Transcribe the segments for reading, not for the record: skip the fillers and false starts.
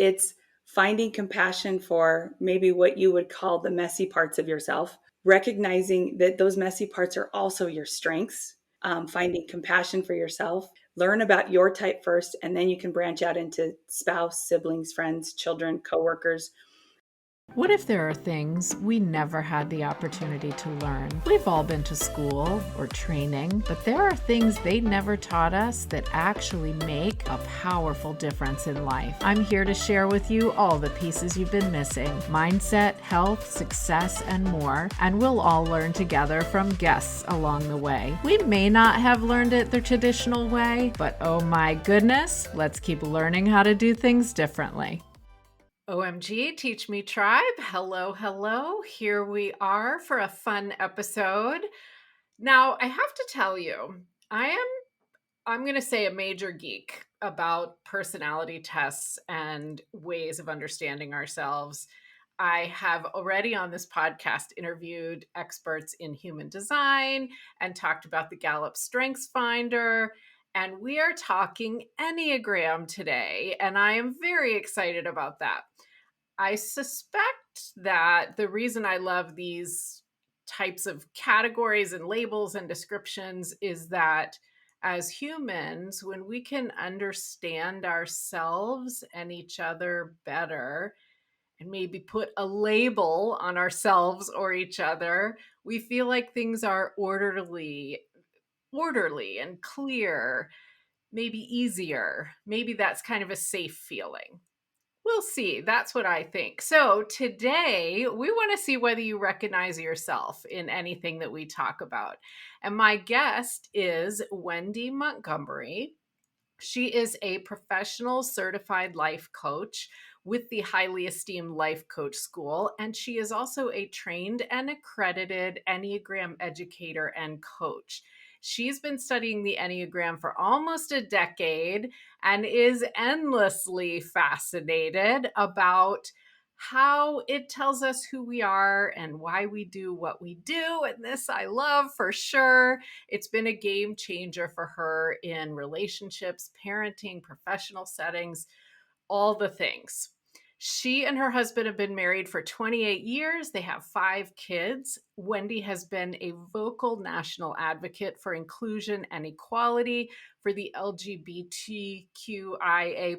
It's finding compassion for maybe what you would call the messy parts of yourself, recognizing that those messy parts are also your strengths, finding compassion for yourself. Learn about your type first, and then you can branch out into spouse, siblings, friends, children, coworkers. What if there are things we never had the opportunity to learn? We've all been to school or training, but there are things they never taught us that actually make a powerful difference in life. I'm here to share with you all the pieces you've been missing: mindset, health, success, and more. And we'll all learn together from guests along the way. We may not have learned it the traditional way, but oh my goodness, let's keep learning how to do things differently. OMG, Teach Me Tribe. Hello, hello. Here we are for a fun episode. Now, I have to tell you, I'm going to say a major geek about personality tests and ways of understanding ourselves. I have already on this podcast interviewed experts in human design and talked about the Gallup Strengths Finder. And we are talking Enneagram today, and I am very excited about that. I suspect that the reason I love these types of categories and labels and descriptions is that as humans, when we can understand ourselves and each other better and maybe put a label on ourselves or each other, we feel like things are orderly and clear, maybe easier. Maybe that's kind of a safe feeling. We'll see. That's what I think. So today we want to see whether you recognize yourself in anything that we talk about. And my guest is Wendy Montgomery. She is a professional certified life coach with the highly esteemed Life Coach School. And she is also a trained and accredited Enneagram educator and coach. She's been studying the Enneagram for almost a decade and is endlessly fascinated about how it tells us who we are and why we do what we do. And this I love for sure. It's been a game changer for her in relationships, parenting, professional settings, all the things. She and her husband have been married for 28 years. They have 5 kids. Wendy has been a vocal national advocate for inclusion and equality for the LGBTQIA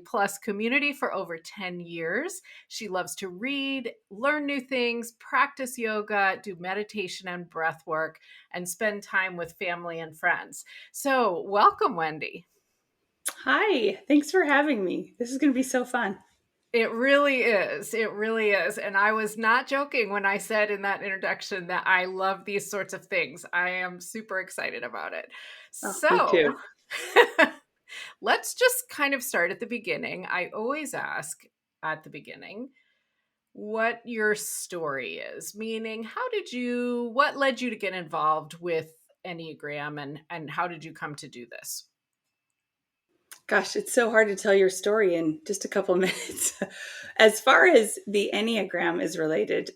plus community for over 10 years. She loves to read, learn new things, practice yoga, do meditation and breath work, and spend time with family and friends. So welcome, Wendy. Hi, thanks for having me. This is going to be so fun. It really is. It really is. And I was not joking when I said in that introduction that I love these sorts of things. I am super excited about it. Oh, me too. Let's just kind of start at the beginning. I always ask at the beginning what your story is, meaning what led you to get involved with Enneagram and how did you come to do this? Gosh, it's so hard to tell your story in just a couple minutes. As far as the Enneagram is related,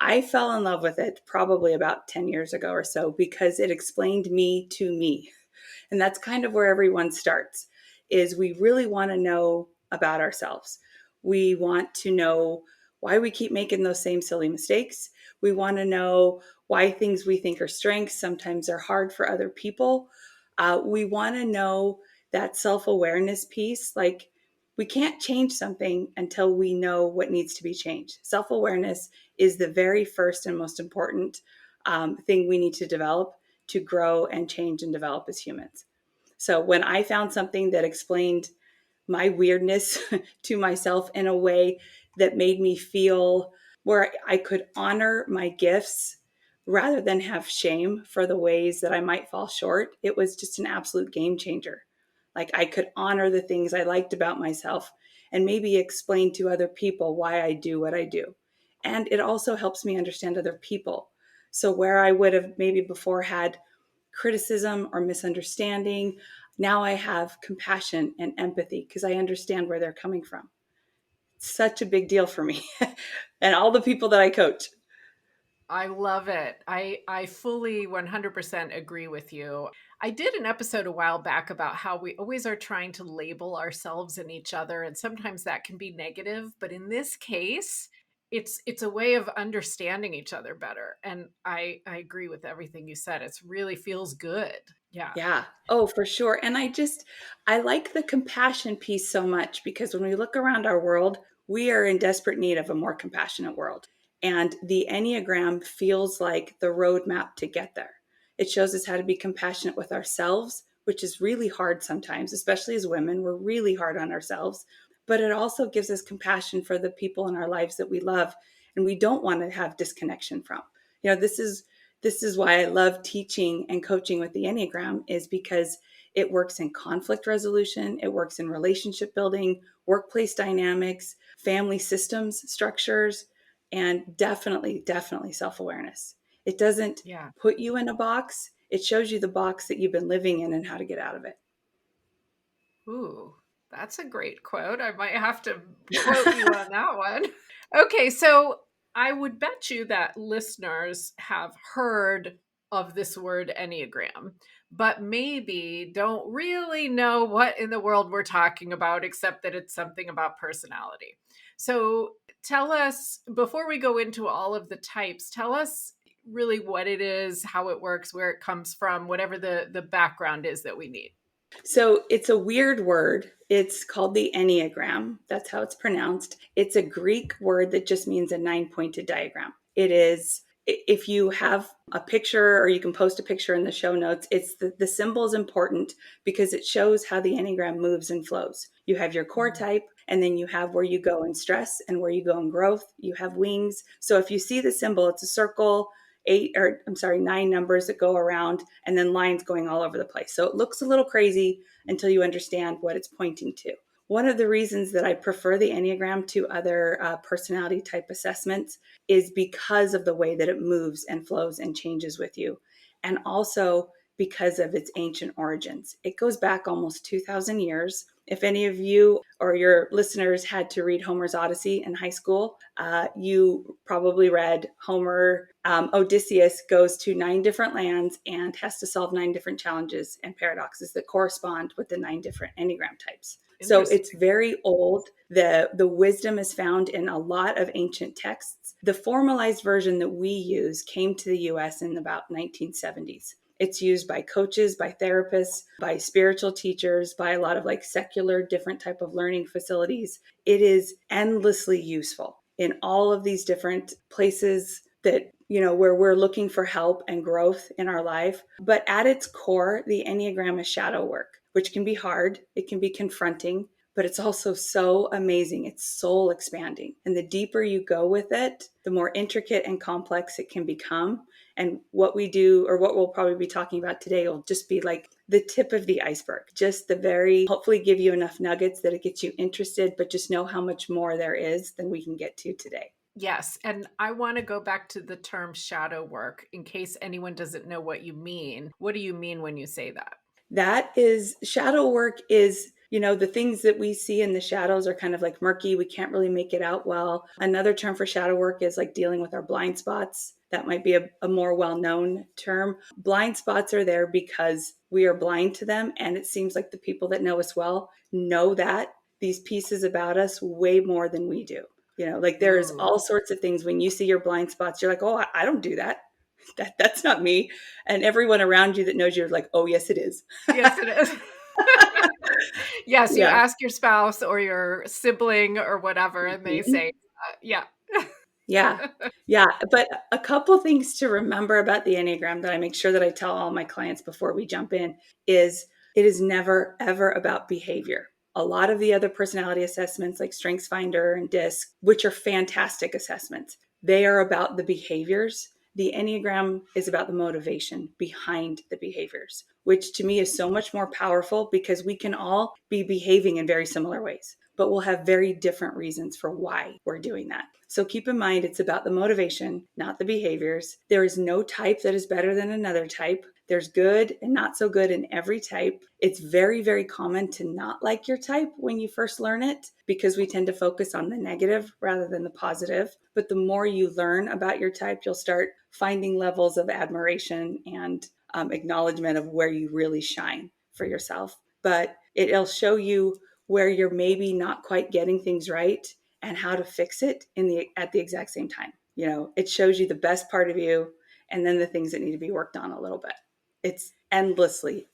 I fell in love with it probably about 10 years ago or so because it explained me to me. And that's kind of where everyone starts, is we really want to know about ourselves. We want to know why we keep making those same silly mistakes. We want to know why things we think are strengths sometimes are hard for other people. We want to know that self-awareness piece. Like, we can't change something until we know what needs to be changed. Self-awareness is the very first and most important thing we need to develop to grow and change and develop as humans. So when I found something that explained my weirdness to myself in a way that made me feel where I could honor my gifts rather than have shame for the ways that I might fall short, it was just an absolute game changer. Like, I could honor the things I liked about myself and maybe explain to other people why I do what I do. And it also helps me understand other people. So where I would have maybe before had criticism or misunderstanding, now I have compassion and empathy because I understand where they're coming from. It's such a big deal for me and all the people that I coach. I love it. I fully 100% agree with you. I did an episode a while back about how we always are trying to label ourselves and each other, and sometimes that can be negative. But in this case, it's a way of understanding each other better. And I agree with everything you said. It really feels good. Yeah. Yeah. Oh, for sure. And I like the compassion piece so much because when we look around our world, we are in desperate need of a more compassionate world. And the Enneagram feels like the roadmap to get there. It shows us how to be compassionate with ourselves, which is really hard sometimes, especially as women. We're really hard on ourselves. But it also gives us compassion for the people in our lives that we love and we don't want to have disconnection from. You know, this is why I love teaching and coaching with the Enneagram is because it works in conflict resolution, it works in relationship building, workplace dynamics, family systems, structures, and definitely self-awareness. It doesn't Yeah. put you in a box, it shows you the box that you've been living in and how to get out of it. Ooh, that's a great quote. I might have to quote you on that one. Okay, so I would bet you that listeners have heard of this word Enneagram, but maybe don't really know what in the world we're talking about, except that it's something about personality. So tell us, before we go into all of the types, tell us really what it is, how it works, where it comes from, whatever the background is that we need. So it's a weird word. It's called the Enneagram. That's how it's pronounced. It's a Greek word that just means a 9-pointed diagram. It is, if you have a picture or you can post a picture in the show notes, it's the symbol is important because it shows how the Enneagram moves and flows. You have your core type, and then you have where you go in stress and where you go in growth. You have wings. So if you see the symbol, it's a circle, 9 numbers that go around and then lines going all over the place. So it looks a little crazy until you understand what it's pointing to. One of the reasons that I prefer the Enneagram to other personality type assessments is because of the way that it moves and flows and changes with you. And also because of its ancient origins. It goes back almost 2,000 years. If any of you or your listeners had to read Homer's Odyssey in high school, you probably read Homer. Odysseus goes to 9 different lands and has to solve 9 different challenges and paradoxes that correspond with the 9 different Enneagram types. So it's Interesting. very old. The wisdom is found in a lot of ancient texts. The formalized version that we use came to the US in about 1970s. It's used by coaches, by therapists, by spiritual teachers, by a lot of like secular different type of learning facilities. It is endlessly useful in all of these different places that, where we're looking for help and growth in our life. But at its core, the Enneagram is shadow work, which can be hard. It can be confronting, but it's also so amazing. It's soul expanding. And the deeper you go with it, the more intricate and complex it can become. And what we do, or what we'll probably be talking about today, will just be like the tip of the iceberg. Just hopefully give you enough nuggets that it gets you interested, but just know how much more there is than we can get to today. Yes. And I want to go back to the term shadow work in case anyone doesn't know what you mean. What do you mean when you say that? That is, shadow work is, the things that we see in the shadows are kind of like murky. We can't really make it out well. Another term for shadow work is like dealing with our blind spots. That might be a more well-known term. Blind spots are there because we are blind to them. And it seems like the people that know us well know that these pieces about us way more than we do. Like there's Ooh. all sorts of things when you see your blind spots, you're like, oh, I don't do that. That's not me. And everyone around you that knows you're like, oh, yes, it is. Yes, it is. Yes, you Yeah. ask your spouse or your sibling or whatever, and they Mhm. say, yeah. Yeah. Yeah. But a couple things to remember about the Enneagram that I make sure that I tell all my clients before we jump in is it is never, ever about behavior. A lot of the other personality assessments like StrengthsFinder and DISC, which are fantastic assessments, they are about the behaviors. The Enneagram is about the motivation behind the behaviors, which to me is so much more powerful because we can all be behaving in very similar ways, but we'll have very different reasons for why we're doing that. So keep in mind, it's about the motivation, not the behaviors. There is no type that is better than another type. There's good and not so good in every type. It's very, very common to not like your type when you first learn it because we tend to focus on the negative rather than the positive. But the more you learn about your type, you'll start finding levels of admiration and acknowledgement of where you really shine for yourself. But it'll show you where you're maybe not quite getting things right and how to fix it at the exact same time. It shows you the best part of you and then the things that need to be worked on a little bit. It's endlessly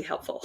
helpful.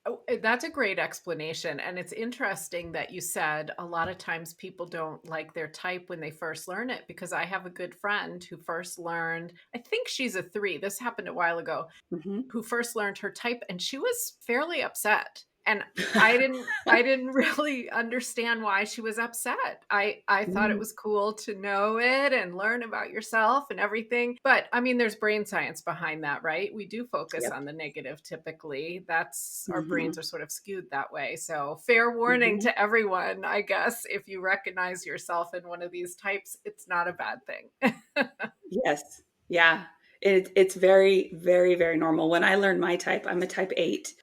Oh, that's a great explanation. And it's interesting that you said a lot of times people don't like their type when they first learn it, because I have a good friend who first learned, I think she's a 3. This happened a while ago, Mm-hmm. who first learned her type, and she was fairly upset. And I didn't really understand why she was upset. I thought it was cool to know it and learn about yourself and everything. But I mean, there's brain science behind that, right? We do focus Yep. on the negative typically. That's our Mm-hmm. brains are sort of skewed that way. So fair warning Mm-hmm. to everyone, I guess, if you recognize yourself in one of these types, it's not a bad thing. Yes. Yeah. It's very, very, very normal. When I learned my type, I'm a type 8.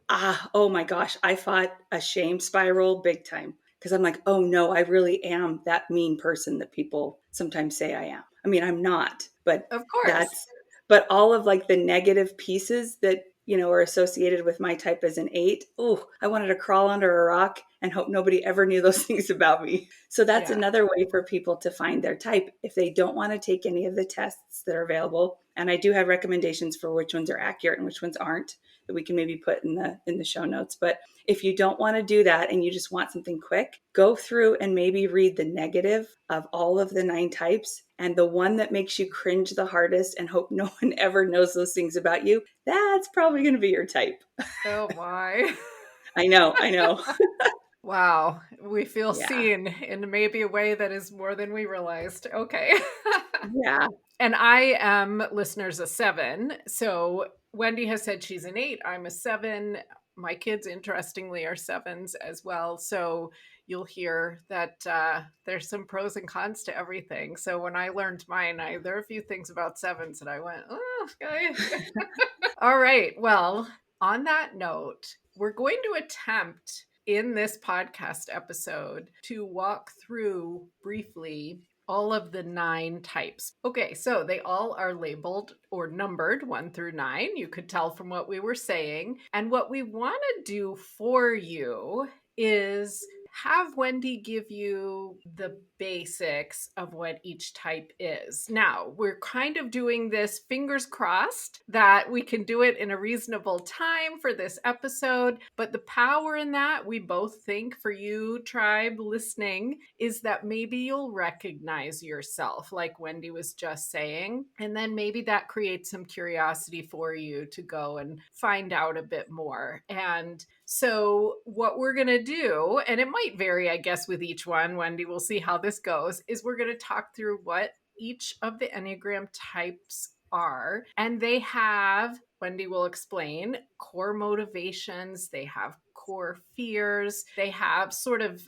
Oh my gosh. I fought a shame spiral big time because I'm like, oh no, I really am that mean person that people sometimes say I am. I mean, I'm not, but Of course. that's, but all of like the negative pieces that, are associated with my type as an 8. Oh, I wanted to crawl under a rock and hope nobody ever knew those things about me. So that's Yeah. another way for people to find their type if they don't want to take any of the tests that are available. And I do have recommendations for which ones are accurate and which ones aren't that we can maybe put in the show notes. But if you don't want to do that and you just want something quick, go through and maybe read the negative of all of the 9 types, and the one that makes you cringe the hardest and hope no one ever knows those things about you, that's probably going to be your type. Oh my. I know, I know. Wow, we feel Yeah. seen in maybe a way that is more than we realized. Okay. Yeah. And I am, listeners, a 7. So Wendy has said she's an 8. I'm a 7. My kids, interestingly, are 7s as well. So you'll hear that there's some pros and cons to everything. So when I learned mine, there are a few things about 7s that I went, oh, okay. All right. Well, on that note, we're going to attempt in this podcast episode to walk through briefly all of the 9 types. Okay, so they all are labeled or numbered 1 through 9. You could tell from what we were saying. And what we want to do for you is have Wendy give you the basics of what each type is. Now, we're kind of doing this fingers crossed that we can do it in a reasonable time for this episode, but the power in that, we both think for you, tribe listening, is that maybe you'll recognize yourself, like Wendy was just saying, and then maybe that creates some curiosity for you to go and find out a bit more. And so, what we're going to do, and it might vary, I guess, with each one, Wendy, we'll see how this goes, is we're going to talk through what each of the Enneagram types are. And they have, Wendy will explain, core motivations, they have core fears, they have sort of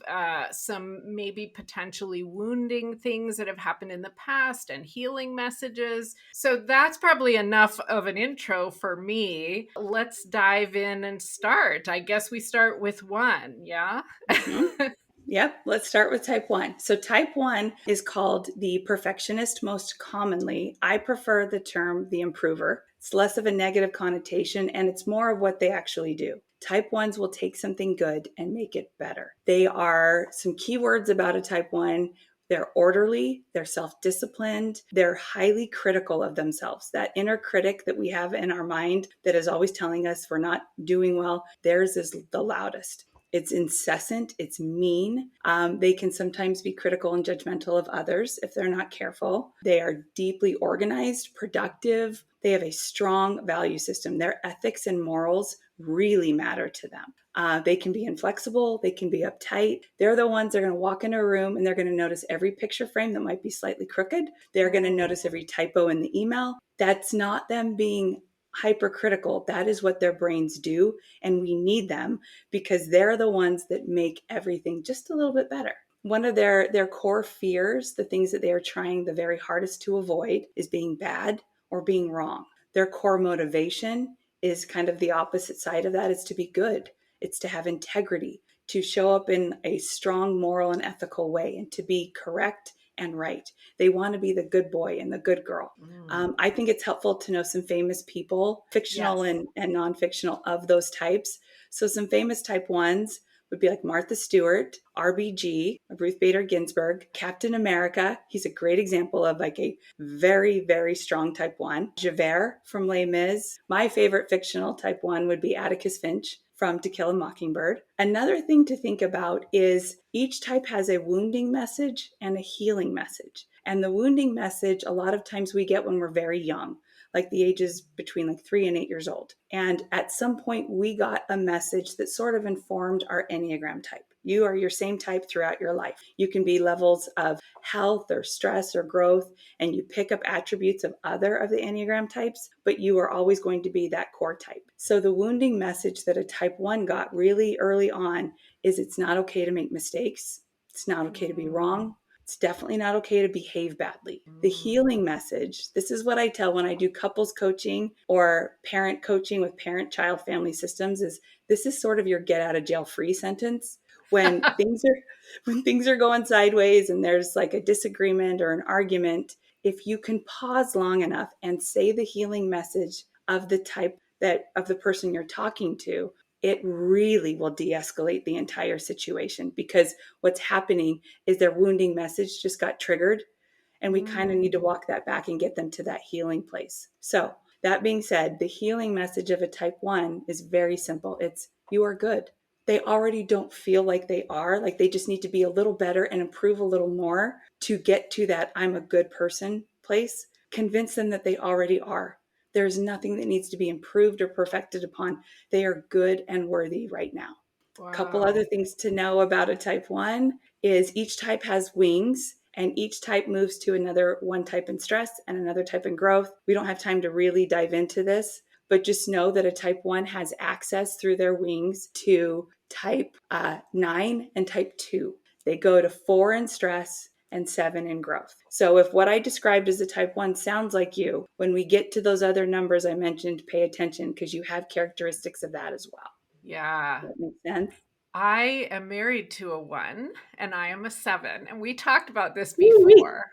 some maybe potentially wounding things that have happened in the past and healing messages. So that's probably enough of an intro for me. Let's dive in and start. I guess we start with 1, yeah? Mm-hmm. Yep, let's start with type 1. So, type 1 is called the perfectionist most commonly. I prefer the term the improver. It's less of a negative connotation and it's more of what they actually do. Type 1s will take something good and make it better. They are some keywords about a type 1. They're orderly, they're self disciplined, they're highly critical of themselves. That inner critic that we have in our mind that is always telling us we're not doing well, theirs is the loudest. It's incessant. It's mean. They can sometimes be critical and judgmental of others if they're not careful. They are deeply organized, productive. They have a strong value system. Their ethics and morals really matter to them. They can be inflexible. They can be uptight. They're the ones that are going to walk into a room and they're going to notice every picture frame that might be slightly crooked. They're going to notice every typo in the email. That's not them being hypercritical. That is what their brains do. And we need them because they're the ones that make everything just a little bit better. One of their core fears, the things that they are trying the very hardest to avoid, is being bad or being wrong. Their core motivation is kind of the opposite side of that. It's to be good. It's to have integrity, to show up in a strong moral and ethical way, and to be correct and right. They want to be the good boy and the good girl. Mm. I think it's helpful to know some famous people, fictional Yes. and non-fictional, of those types. So some famous type ones would be like Martha Stewart, RBG, Ruth Bader Ginsburg, Captain America. He's a great example of like a very, very strong type one. Javert from Les Mis. My favorite fictional type one would be Atticus Finch from To Kill a Mockingbird. Another thing to think about is each type has a wounding message and a healing message. And the wounding message, a lot of times we get when we're very young, like the ages between like 3 and 8 years old. And at some point, we got a message that sort of informed our Enneagram type. You are your same type throughout your life. You can be levels of health or stress or growth, and you pick up attributes of other of the Enneagram types, but you are always going to be that core type. So the wounding message that a type one got really early on is it's not okay to make mistakes. It's not okay to be Mm. wrong. It's definitely not okay to behave badly. The Mm. healing message, this is what I tell when I do couples coaching or parent coaching with parent child family systems, is this is sort of your get out of jail free sentence. When things are going sideways and there's like a disagreement or an argument, if you can pause long enough and say the healing message of the type that of the person you're talking to, it really will de-escalate the entire situation, because what's happening is their wounding message just got triggered, and we kind of need to Mm. walk that back and get them to that healing place. So that being said, the healing message of a type one is very simple. It's you are good. They already don't feel like they are, like they just need to be a little better and improve a little more to get to that I'm a good person place. Convince them that they already are. There's nothing that needs to be improved or perfected upon. They are good and worthy right now. A couple other Wow. things to know about a type one is each type has wings, and each type moves to another one type in stress and another type in growth. We don't have time to really dive into this, but just know that a type one has access through their wings to type 9 and type 2. They go to 4 in stress and 7 in growth. So if what I described as a type 1 sounds like you, when we get to those other numbers I mentioned, pay attention, because you have characteristics of that as well. Yeah. Does that make sense? I am married to a one and I am a seven. And we talked about this Woo-wee. before.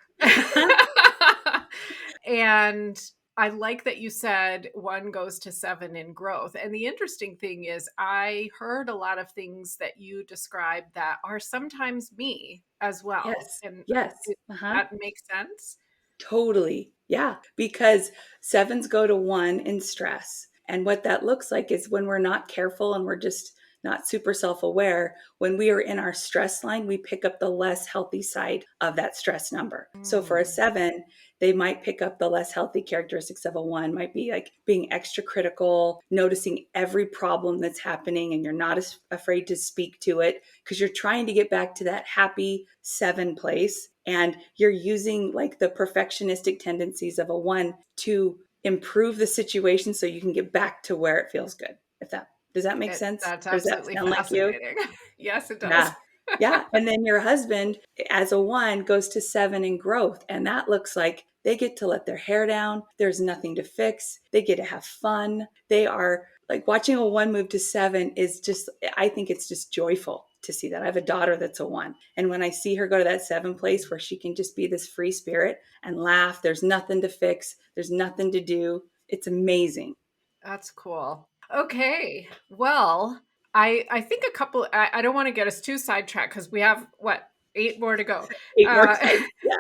And I like that you said one goes to seven in growth. And the interesting thing is, I heard a lot of things that you described that are sometimes me as well. Yes. And Yes. it, Uh-huh. that makes sense. Totally. Yeah. Because sevens go to 1 in stress. And what that looks like is when we're not careful and we're just not super self aware, when we are in our stress line, we pick up the less healthy side of that stress number. So for a Mm. seven, they might pick up the less healthy characteristics of a one, might be like being extra critical, noticing every problem that's happening, and you're not as afraid to speak to it because you're trying to get back to that happy seven place, and you're using like the perfectionistic tendencies of a one to improve the situation so you can get back to where it feels good. If that does that make sense, That's or does that absolutely sound like you? fascinating. Yes, it does. Yeah. Yeah. And then your husband, as a one, goes to 7 in growth. And that looks like they get to let their hair down. There's nothing to fix. They get to have fun. They are like watching a one move to 7 is just, I think it's just joyful to see that. I have a daughter that's a one. And when I see her go to that 7 place where she can just be this free spirit and laugh, there's nothing to fix, there's nothing to do. It's amazing. That's cool. Okay. Well, I think a couple I don't want to get us too sidetracked because we have what, eight more to go. 8 more Uh types. Yeah.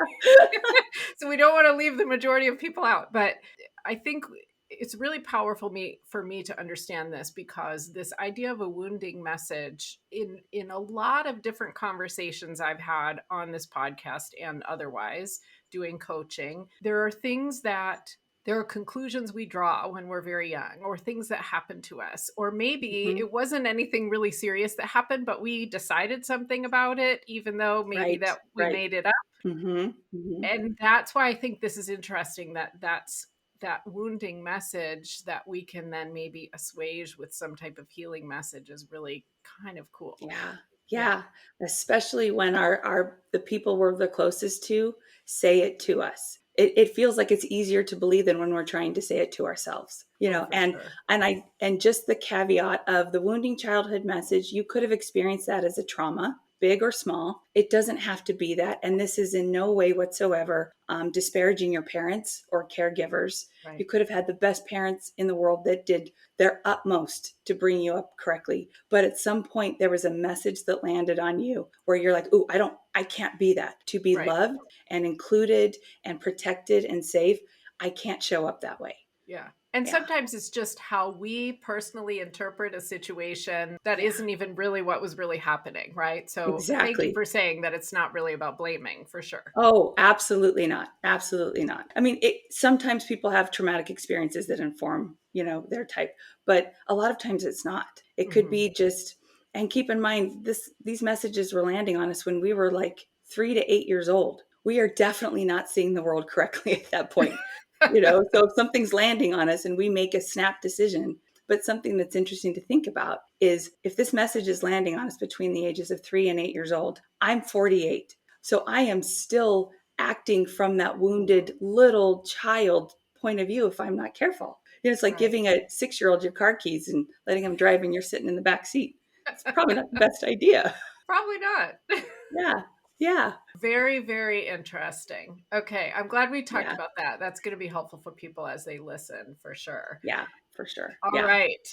so we don't want to leave the majority of people out, but I think it's really powerful for me to understand this, because this idea of a wounding message in a lot of different conversations I've had on this podcast and otherwise doing coaching, there are conclusions we draw when we're very young, or things that happen to us. Or maybe Mhm. it wasn't anything really serious that happened, but we decided something about it, even though maybe Right. that we Right. made it up. Mhm. Mhm. And that's why I think this is interesting, that wounding message that we can then maybe assuage with some type of healing message is really kind of cool. Yeah. Yeah, Yeah. Especially when our the people we're the closest to say it to us. It feels like it's easier to believe than when we're trying to say it to ourselves. oh, for And sure. and just the caveat of the wounding childhood message, you could have experienced that as a trauma. big or small. It doesn't have to be that. And this is in no way whatsoever disparaging your parents or caregivers. You Right. could have had the best parents in the world that did their utmost to bring you up correctly. But at some point, there was a message that landed on you where you're like, "Ooh, I can't be that. To be Right. loved and included and protected and safe, I can't show up that way." Yeah. And Yeah, sometimes it's just how we personally interpret a situation that yeah, isn't even really what was really happening, right? So thank you exactly. for saying that it's not really about blaming, for sure. Oh, absolutely not. Absolutely not. I mean, sometimes people have traumatic experiences that inform, their type, but a lot of times it's not. It could Hmm. be just, and keep in mind, these messages were landing on us when we were like 3 to 8 years old. We are definitely not seeing the world correctly at that point. So if something's landing on us and we make a snap decision, but something that's interesting to think about is if this message is landing on us between the ages of 3 and 8 years old, I'm 48. So I am still acting from that wounded little child point of view if I'm not careful. It's like Right. giving a 6-year-old your car keys and letting him drive and you're sitting in the back seat. It's probably not the best idea. Probably not. Yeah. Yeah. Very, very interesting. Okay. I'm glad we talked Yeah. about that. That's going to be helpful for people as they listen, for sure. Yeah. For sure. All Yeah. right.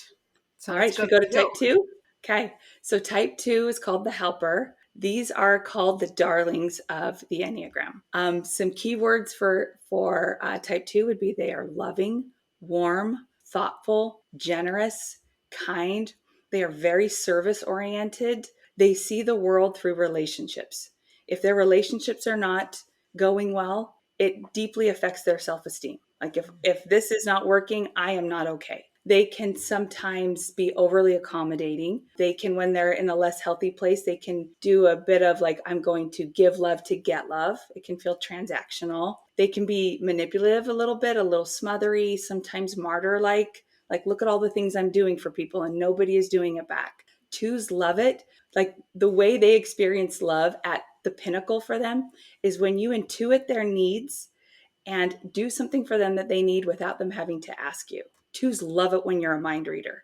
So All let's right, should go we to go to two. type two? Okay, so type two is called the helper. These are called the darlings of the Enneagram. Some keywords for type two would be they are loving, warm, thoughtful, generous, kind. They are very service oriented. They see the world through relationships. If their relationships are not going well, it deeply affects their self esteem. Like if this is not working, I am not okay. They can sometimes be overly accommodating. They can, when they're in a less healthy place, they can do a bit of like, I'm going to give love to get love. It can feel transactional. They can be manipulative a little smothery, sometimes martyr like, look at all the things I'm doing for people and nobody is doing it back. Twos love it. Like the way they experience love at the pinnacle for them is when you intuit their needs and do something for them that they need without them having to ask you. Twos love it when you're a mind reader,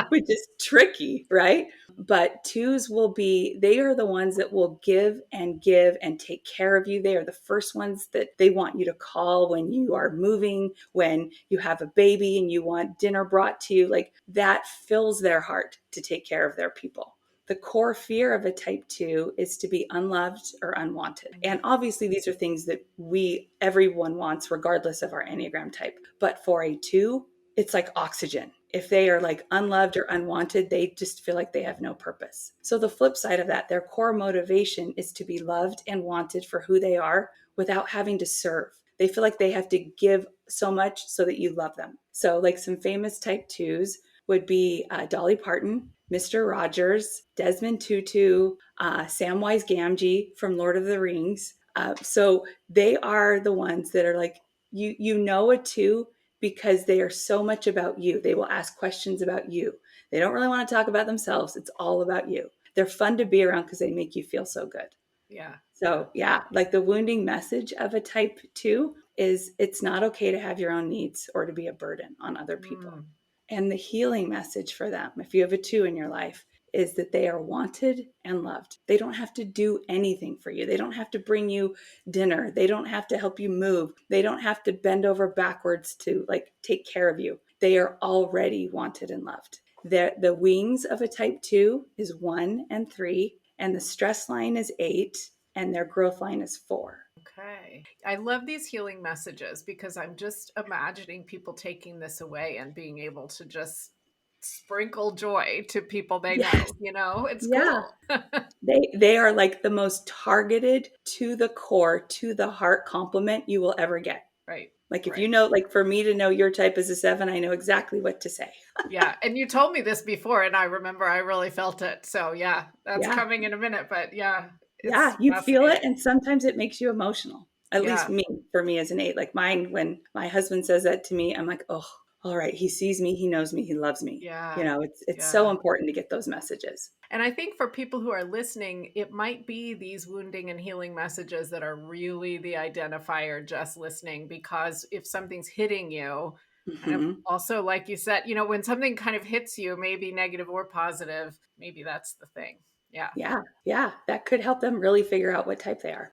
which is tricky, right? But twos they are the ones that will give and take care of you. They are the first ones that they want you to call when you are moving, when you have a baby and you want dinner brought to you. Like that fills their heart to take care of their people. The core fear of a type two is to be unloved or unwanted. And obviously, these are things that everyone wants, regardless of our Enneagram type. But for a two, it's like oxygen. If they are like unloved or unwanted, they just feel like they have no purpose. So, the flip side of that, their core motivation is to be loved and wanted for who they are without having to serve. They feel like they have to give so much so that you love them. So, like some famous type twos would be Dolly Parton, Mr. Rogers, Desmond Tutu, Samwise Gamgee from Lord of the Rings. So they are the ones that are like, you know a two because they are so much about you. They will ask questions about you. They don't really want to talk about themselves. It's all about you. They're fun to be around because they make you feel so good. Yeah. Yeah. So, yeah, like the wounding message of a type two is it's not okay to have your own needs or to be a burden on other people. Mm. And the healing message for them, if you have a two in your life, is that they are wanted and loved. They don't have to do anything for you. They don't have to bring you dinner. They don't have to help you move. They don't have to bend over backwards to like take care of you. They are already wanted and loved. The wings of a type two is 1 and 3, and the stress line is 8, and their growth line is 4. Okay. I love these healing messages because I'm just imagining people taking this away and being able to just sprinkle joy to people they Yes. know, you know? It's Yeah. cool. They are like the most targeted to the core, to the heart compliment you will ever get. Right. Like if you Right. know, like for me to know your type is a 7, I know exactly what to say. Yeah. And you told me this before, and I remember I really felt it. So, yeah, that's Yeah. coming in a minute. But yeah, Yeah. it's You feel it. fascinating. And sometimes it makes you emotional. At least Yeah. me, for me as an 8. Like mine, when my husband says that to me, I'm like, oh, all right. He sees me. He knows me. He loves me. Yeah. It's so Yeah. important to get those messages. And I think for people who are listening, it might be these wounding and healing messages that are really the identifier just listening, because if something's hitting you, kind of Hmm. also, like you said, when something kind of hits you, maybe negative or positive, maybe that's the thing. Yeah. Yeah. Yeah. That could help them really figure out what type they are.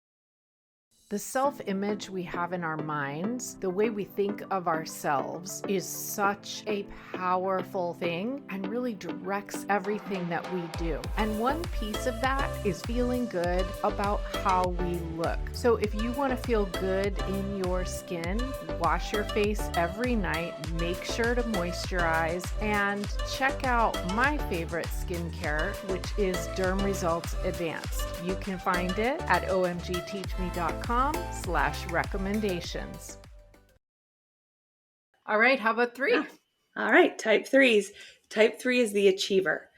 The self image we have in our minds, the way we think of ourselves, is such a powerful thing and really directs everything that we do. And one piece of that is feeling good about how we look. So if you want to feel good in your skin, wash your face every night, make sure to moisturize, and check out my favorite skincare, which is Derm Results Advanced. You can find it at omgteachme.com/recommendations. All right, how about Yeah. 3? All right. Type threes. Type three is the achiever.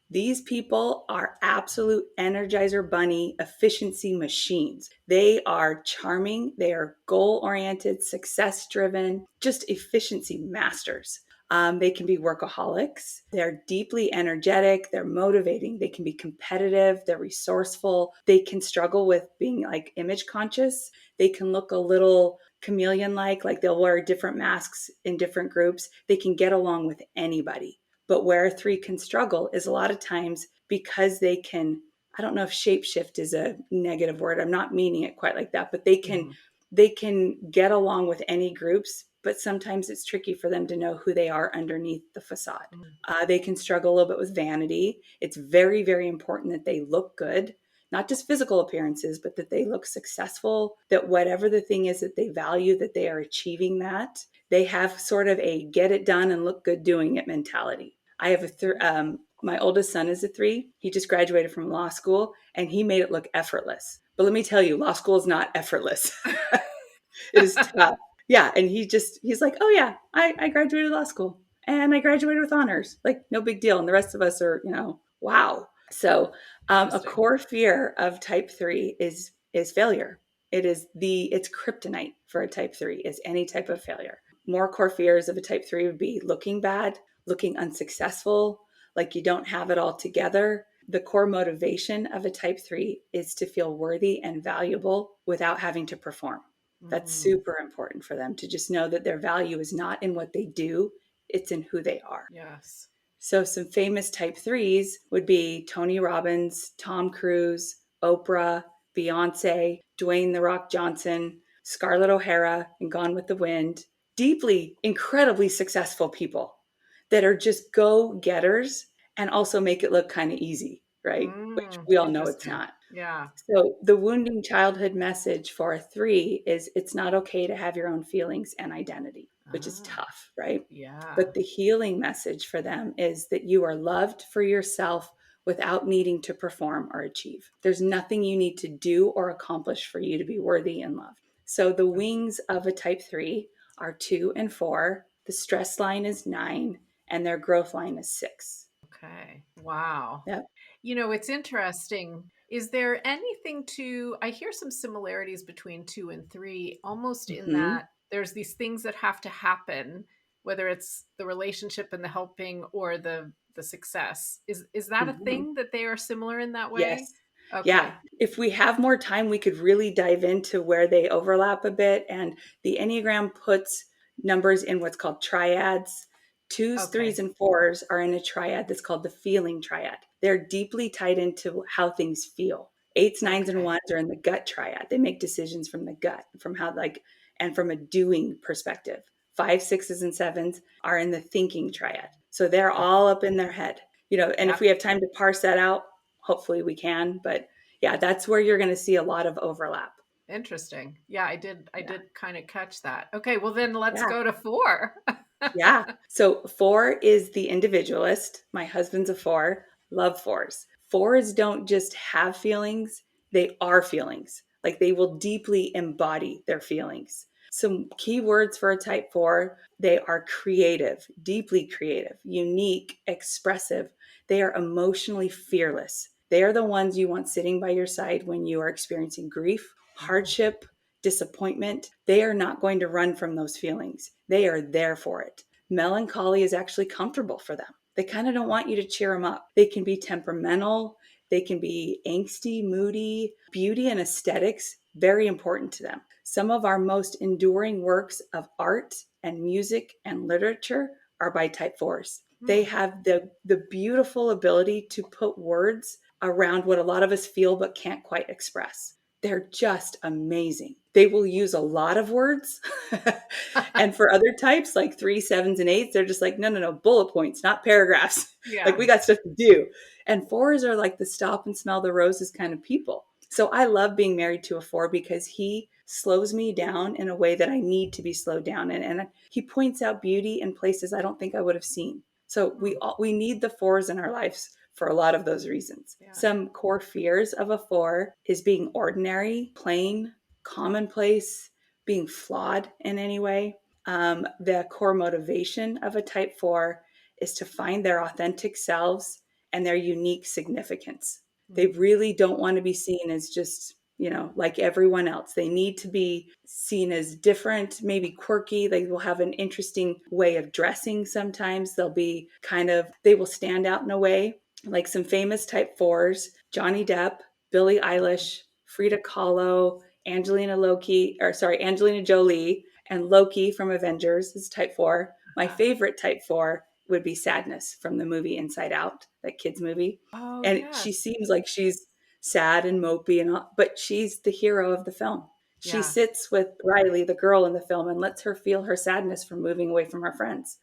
These people are absolute energizer bunny efficiency machines. They are charming. They are goal oriented, success driven, just efficiency masters. They can be workaholics. They're deeply energetic. They're motivating. They can be competitive. They're resourceful. They can struggle with being like image conscious. They can look a little chameleon like they'll wear different masks in different groups. They can get along with anybody. But where a three can struggle is a lot of times because they can, I don't know if shapeshift is a negative word. I'm not meaning it quite like that, but they can get along with any groups, but sometimes it's tricky for them to know who they are underneath the facade. They can struggle a little bit with vanity. It's very, very important that they look good, not just physical appearances, but that they look successful, that whatever the thing is that they value, that they are achieving that. They have sort of a get it done and look good doing it mentality. I have my oldest son is a three. He just graduated from law school and he made it look effortless. But let me tell you, law school is not effortless. It is tough. Yeah. And he's like, oh yeah, I graduated law school and I graduated with honors. Like no big deal. And the rest of us are, wow. So a Interesting. core fear of type three is failure. It's kryptonite for a type three is any type of failure. More core fears of a type three would be looking bad, looking unsuccessful, like you don't have it all together. The core motivation of a type three is to feel worthy and valuable without having to perform. That's Mm, super important for them to just know that their value is not in what they do, it's in who they are. yes. So, some famous type threes would be Tony Robbins, Tom Cruise, Oprah, Beyonce, Dwayne The Rock Johnson, Scarlett O'Hara, and Gone with the Wind. Deeply, incredibly successful people that are just go getters and also make it look kind of easy, right? Which we all know it's Interesting. not. Yeah. So, the wounding childhood message for a three is it's not okay to have your own feelings and identity, which is Ah, tough, right? yeah. But the healing message for them is that you are loved for yourself without needing to perform or achieve. There's nothing you need to do or accomplish for you to be worthy and loved. So, the wings of a type three are 2 and 4. The stress line is 9, and their growth line is 6. Okay. Wow. Yep. It's interesting. Is there anything to, I hear some similarities between 2 and 3, almost in Hmm. that there's these things that have to happen, whether it's the relationship and the helping or the success. Is that a Hmm. thing that they are similar in that way? Yes. Yeah. Okay. If we have more time, we could really dive into where they overlap a bit. And the Enneagram puts numbers in what's called triads. Twos, threes, Okay. and fours are in a triad that's called the feeling triad. They're deeply tied into how things feel. Eights, nines, and Okay. ones are in the gut triad. They make decisions from the gut, from how, like, and from a doing perspective. Five, sixes, and sevens are in the thinking triad. So they're all up in their head. And if Yep. we have time to parse that out, hopefully we can. But yeah, that's where you're going to see a lot of overlap. Interesting. Yeah, I Yeah. did kind of catch that. Okay, well then let's Yeah. go to 4. Yeah. So 4 is the individualist. My husband's a 4. Love fours. Fours don't just have feelings, they are feelings. Like they will deeply embody their feelings. Some key words for a type 4, they are creative, deeply creative, unique, expressive. They are emotionally fearless. They are the ones you want sitting by your side when you are experiencing grief, Mm, hardship, disappointment. They are not going to run from those feelings. They are there for it. Melancholy is actually comfortable for them. They kind of don't want you to cheer them up. They can be temperamental, they can be angsty, moody. Beauty and aesthetics, very important to them. Some of our most enduring works of art and music and literature are by type fours. They mm, have the beautiful ability to put words around what a lot of us feel but can't quite express. They're just amazing. They will use a lot of words. And for other types, like 3, 7s, and 8s, they're just like, no, no, no, bullet points, not paragraphs. Like, Yeah. we got stuff to do. And 4s are like the stop and smell the roses kind of people. So I love being married to a 4 because he slows me down in a way that I need to be slowed down in. And he points out beauty in places I don't think I would have seen. So we need the 4s in our lives for a lot of those reasons. Yeah. Some core fears of a 4 is being ordinary, plain, commonplace, being flawed in any way. The core motivation of a type 4 is to find their authentic selves and their unique significance. They Mm. really don't want to be seen as just, like everyone else. They need to be seen as different, maybe quirky. They will have an interesting way of dressing sometimes. They will stand out in a way. Like some famous type 4s, Johnny Depp, Billie Eilish, Frida Kahlo, Angelina Jolie, and Loki from Avengers is type 4. My Uh-huh. favorite type 4 would be Sadness from the movie Inside Out, that kids movie. Oh, And she yes. seems like she's sad and mopey and all, but she's the hero of the film. She Yeah. sits with Riley, the girl in the film, and lets her feel her sadness from moving away from her friends.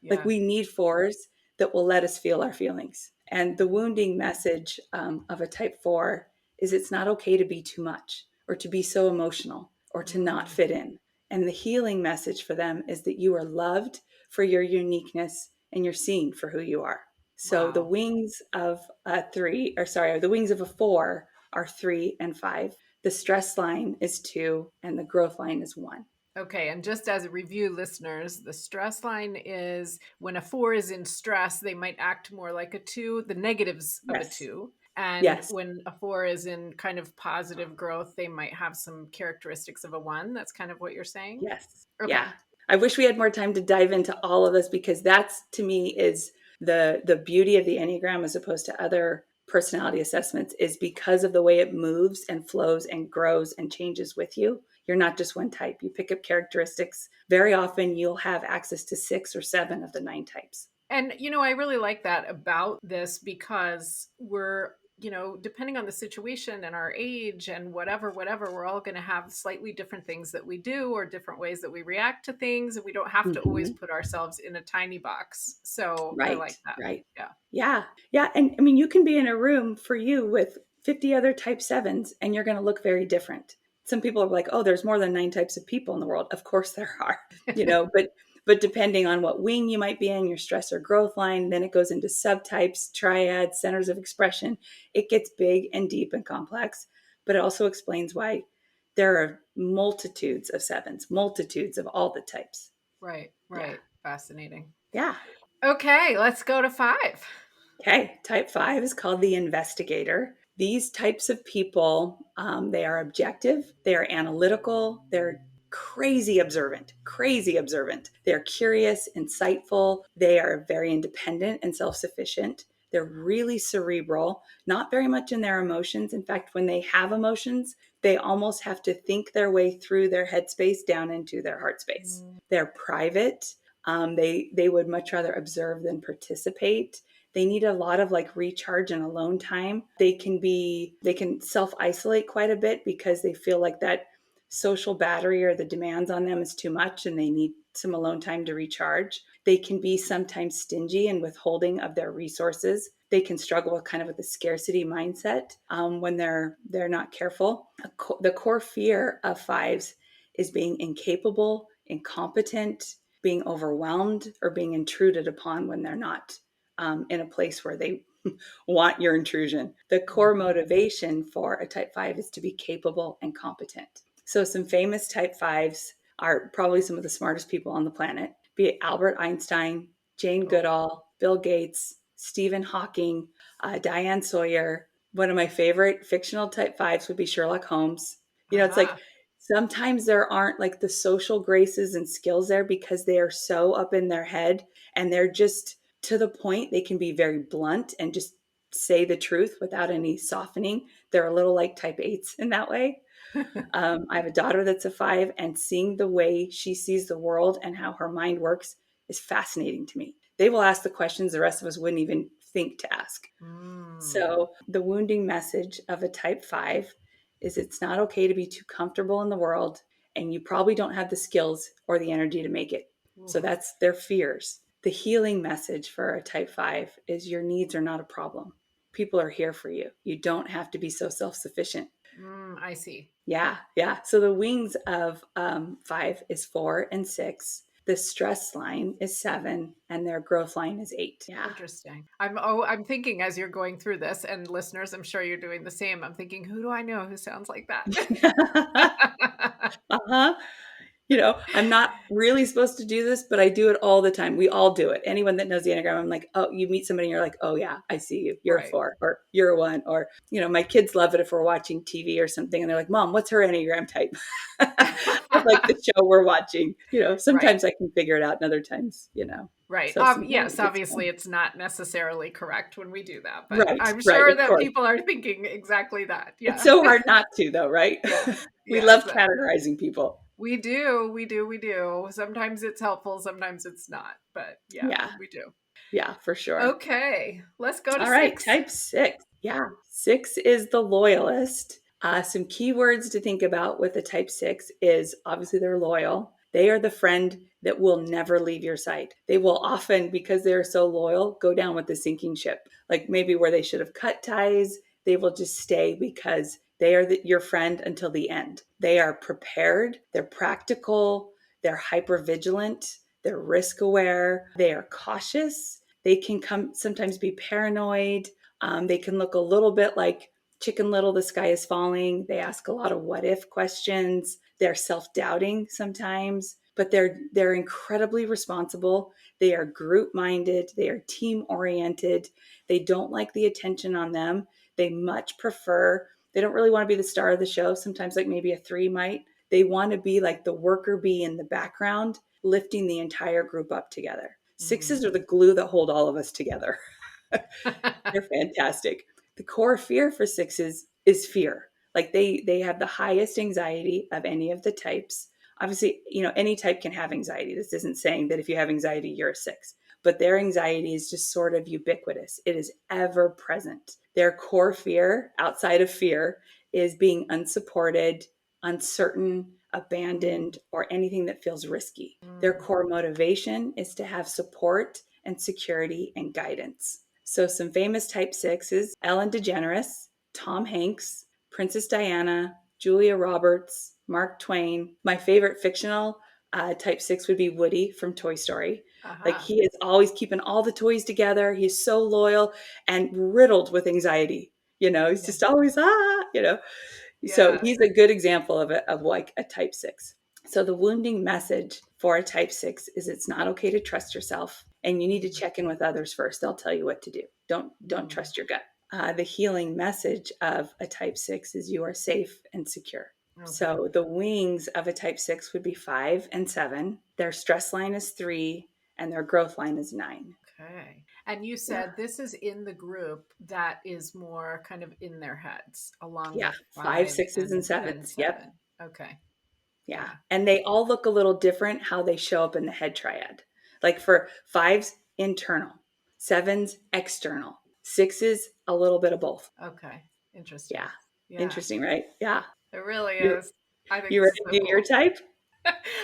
Like, Yeah. we need 4s that will let us feel our feelings. And the wounding message of a type 4 is it's not okay to be too much or to be so emotional or to not Mm. fit in. And the healing message for them is that you are loved for your uniqueness and you're seen for who you are. So Wow. the wings of a 4 are 3 and 5. The stress line is 2 and the growth line is 1. Okay, and just as a review, listeners, the stress line is when a 4 is in stress, they might act more like a 2, the negatives of a Yes. 2. And Yes. when a 4 is in kind of positive growth, they might have some characteristics of a 1. That's kind of what you're saying? Yes. Okay. Yeah. I wish we had more time to dive into all of this because that's, to me, is the beauty of the Enneagram as opposed to other personality assessments, is because of the way it moves and flows and grows and changes with you. You're not just one type. You pick up characteristics. Very often you'll have access to 6 or 7 of the 9 types. And, I really like that about this because we're, depending on the situation and our age and whatever, we're all going to have slightly different things that we do or different ways that we react to things. And we don't have to always Mhm. put ourselves in a tiny box. So I Right, like that. right. Yeah. Yeah. Yeah. And I mean, you can be in a room for you with 50 other type 7s and you're going to look very different. Some people are like, oh, there's more than 9 types of people in the world. Of course there are, but depending on what wing you might be in, your stress or growth line, then it goes into subtypes, triads, centers of expression. It gets big and deep and complex, but it also explains why there are multitudes of 7s, multitudes of all the types. Right. Yeah. Right. Fascinating. Yeah. Okay. Let's go to 5. Okay, type 5 is called the investigator. These types of people, they are objective, they are analytical, they're crazy observant. They're curious, insightful, they are very independent and self sufficient. They're really cerebral, not very much in their emotions. In fact, when they have emotions, they almost have to think their way through their headspace down into their heart space. They're private. They would much rather observe than participate. They need a lot of like recharge and alone time. They can self isolate quite a bit because they feel like that social battery or the demands on them is too much and they need some alone time to recharge. They can be sometimes stingy and withholding of their resources. They can struggle with kind of with a scarcity mindset when they're not careful. The core fear of 5s is being incapable, incompetent, being overwhelmed, or being intruded upon when they're not in a place where they want your intrusion. The core Mhm. motivation for a type 5 is to be capable and competent. So, some famous type 5s are probably some of the smartest people on the planet, be it Albert Einstein, Jane Oh, Goodall, Bill Gates, Stephen Hawking, Diane Sawyer. One of my favorite fictional type 5s would be Sherlock Holmes. It's like aha. sometimes there aren't like the social graces and skills there because they are so up in their head and they're just to the point. They can be very blunt and just say the truth without any softening. They're a little like type 8s in that way. I have a daughter that's a 5, and seeing the way she sees the world and how her mind works is fascinating to me. They will ask the questions the rest of us wouldn't even think to ask. Mm. So the wounding message of a type 5 is it's not okay to be too comfortable in the world, and you probably don't have the skills or the energy to make it. So Oof. that's their fears. The healing message for a type 5 is your needs are not a problem. People are here for you. You don't have to be so self-sufficient. I see. Yeah, yeah. So the wings of 5 is 4 and 6. The stress line is 7, and their growth line is 8. Yeah. Interesting. I'm thinking as you're going through this, and listeners, I'm sure you're doing the same. I'm thinking, who do I know who sounds like that? Uh-huh. I'm not really supposed to do this, but I do it all the time. We all do it. Anyone that knows the Enneagram, I'm like, oh, you meet somebody and you're like, oh yeah, I see you. You're a Right. 4 or you're a 1. Or, my kids love it if we're watching TV or something and they're like, Mom, what's her Enneagram type? Of like the show we're watching. Right. Sometimes I can figure it out and other times. Right. So sometimes Yes, it's obviously fun. it's not necessarily correct when we do that, but Right, I'm right, sure of that course. people are thinking exactly that. It's Yeah. so hard not to though, right? Yeah. We Yeah, love exactly. categorizing people. We do. We do. We do. Sometimes it's helpful, sometimes it's not. But yeah, Yeah, we do. yeah, for sure. Okay. Let's go to All right, 6. type 6. Yeah, 6 is the loyalist. Some keywords to think about with a type 6 is obviously they're loyal. They are the friend that will never leave your side. They will often, because they're so loyal, go down with the sinking ship. Like maybe where they should have cut ties, they will just stay because they are your friend until the end. They are prepared, they're practical, they're hyper vigilant, they're risk aware, they are cautious. They can sometimes be paranoid. They can look a little bit like Chicken Little, the sky is falling. They ask a lot of what if questions. They're self-doubting sometimes, but they're incredibly responsible. They are group minded. They are team oriented. They don't like the attention on them. They much prefer, they don't really want to be the star of the show. Sometimes like maybe a 3 might. They want to be like the worker bee in the background, lifting the entire group up together. Mm. Sixes are the glue that hold all of us together. They're fantastic. The core fear for sixes is fear. Like they have the highest anxiety of any of the types. Obviously, any type can have anxiety. This isn't saying that if you have anxiety, you're a 6, but their anxiety is just sort of ubiquitous. It is ever present. Their core fear, outside of fear, is being unsupported, uncertain, Mm. abandoned, or anything that feels risky. Their Mm. core motivation is to have support and security and guidance. So some famous type 6s: Ellen DeGeneres, Tom Hanks, Princess Diana, Julia Roberts, Mark Twain. My favorite fictional type 6 would be Woody from Toy Story. Like Aha. he is always keeping all the toys together. He's so loyal and riddled with anxiety. He's Yeah. just always, So Yeah. he's a good example of like a type 6. So the wounding message for a type 6 is it's not okay to trust yourself, and you need to Mm. check in with others first. They'll tell you what to do. Don't Mm. trust your gut. The healing message of a type 6 is you are safe and secure. Okay. So the wings of a type 6 would be 5 and 7. Their stress line is 3 and their growth line is 9. Okay. And you Yeah. said this is in the group that is more kind of in their heads, along Yeah. with 5, 5 6s, and and 7s. Yep. 7. Okay. Yeah. Yeah. And they all look a little different how they show up in the head triad. Like for 5s, internal, 7s, external, 6s, a little bit of both. Okay. Interesting. Yeah. Yeah. Interesting, right? Yeah. It really You is. I think you this ready is so to do your cool. type?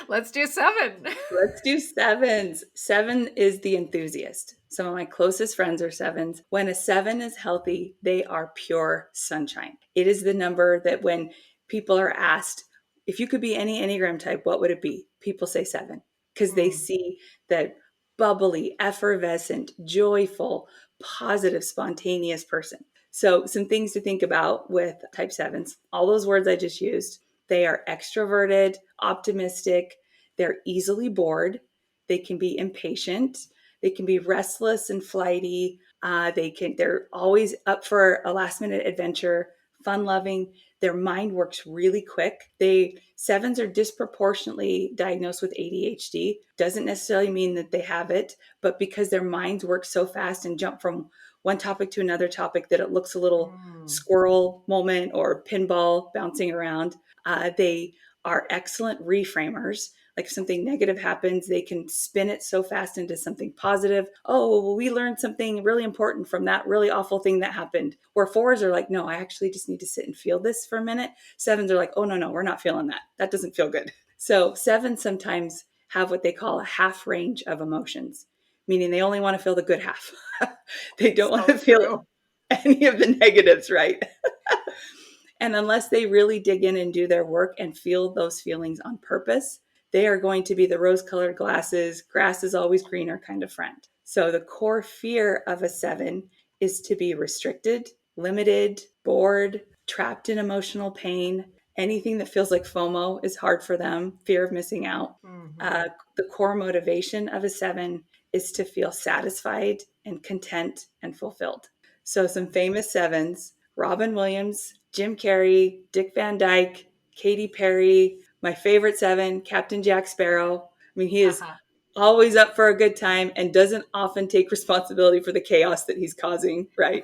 Let's do 7. Let's do 7s. 7 is the enthusiast. Some of my closest friends are 7s. When a 7 is healthy, they are pure sunshine. It is the number that when people are asked, if you could be any Enneagram type, what would it be? People say 7 because they Mm. see that bubbly, effervescent, joyful, positive, spontaneous person. So, some things to think about with type 7s, all those words I just used, they are extroverted, optimistic, they're easily bored. They can be impatient. They can be restless and flighty. They're always up for a last minute adventure, fun loving. Their mind works really quick. They 7s are disproportionately diagnosed with ADHD. Doesn't necessarily mean that they have it, but because their minds work so fast and jump from one topic to another topic, that it looks a little Mm. squirrel moment or pinball bouncing around. They are excellent reframers. Like if something negative happens, they can spin it so fast into something positive. Oh, well, we learned something really important from that really awful thing that happened. Where fours are like, no, I actually just need to sit and feel this for a minute. Sevens are like, oh, no, we're not feeling that. That doesn't feel good. So sevens sometimes have what they call a half range of emotions, meaning they only want to feel the good half. They don't want So to feel true. any of the negatives, right? And unless they really dig in and do their work and feel those feelings on purpose, they are going to be the rose colored glasses, grass is always greener kind of friend. So the core fear of a seven is to be restricted, limited, bored, trapped in emotional pain. Anything that feels like FOMO is hard for them, fear of missing out. Hmm. The core motivation of a seven is to feel satisfied and content and fulfilled. So, some famous sevens: Robin Williams, Jim Carrey, Dick Van Dyke, Katy Perry, my favorite seven, Captain Jack Sparrow. I mean, he is Uh-huh. always up for a good time and doesn't often take responsibility for the chaos that he's causing, right?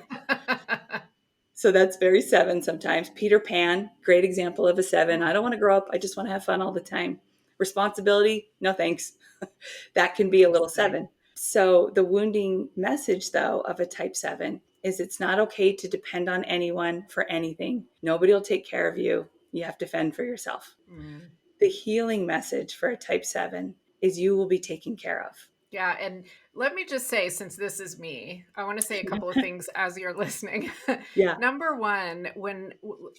So that's very seven sometimes. Peter Pan, great example of a seven. I Hmm. don't want to grow up. I just want to have fun all the time. Responsibility, no thanks. That can be a little Interesting. seven. So the wounding message, though, of a type seven is it's not okay to depend on anyone for anything. Nobody will take care of you. You have to fend for yourself. Mm. The healing message for a type seven is you will be taken care of. Yeah, and let me just say, since this is me, I want to say a couple of things as you're listening. Yeah. Number one, when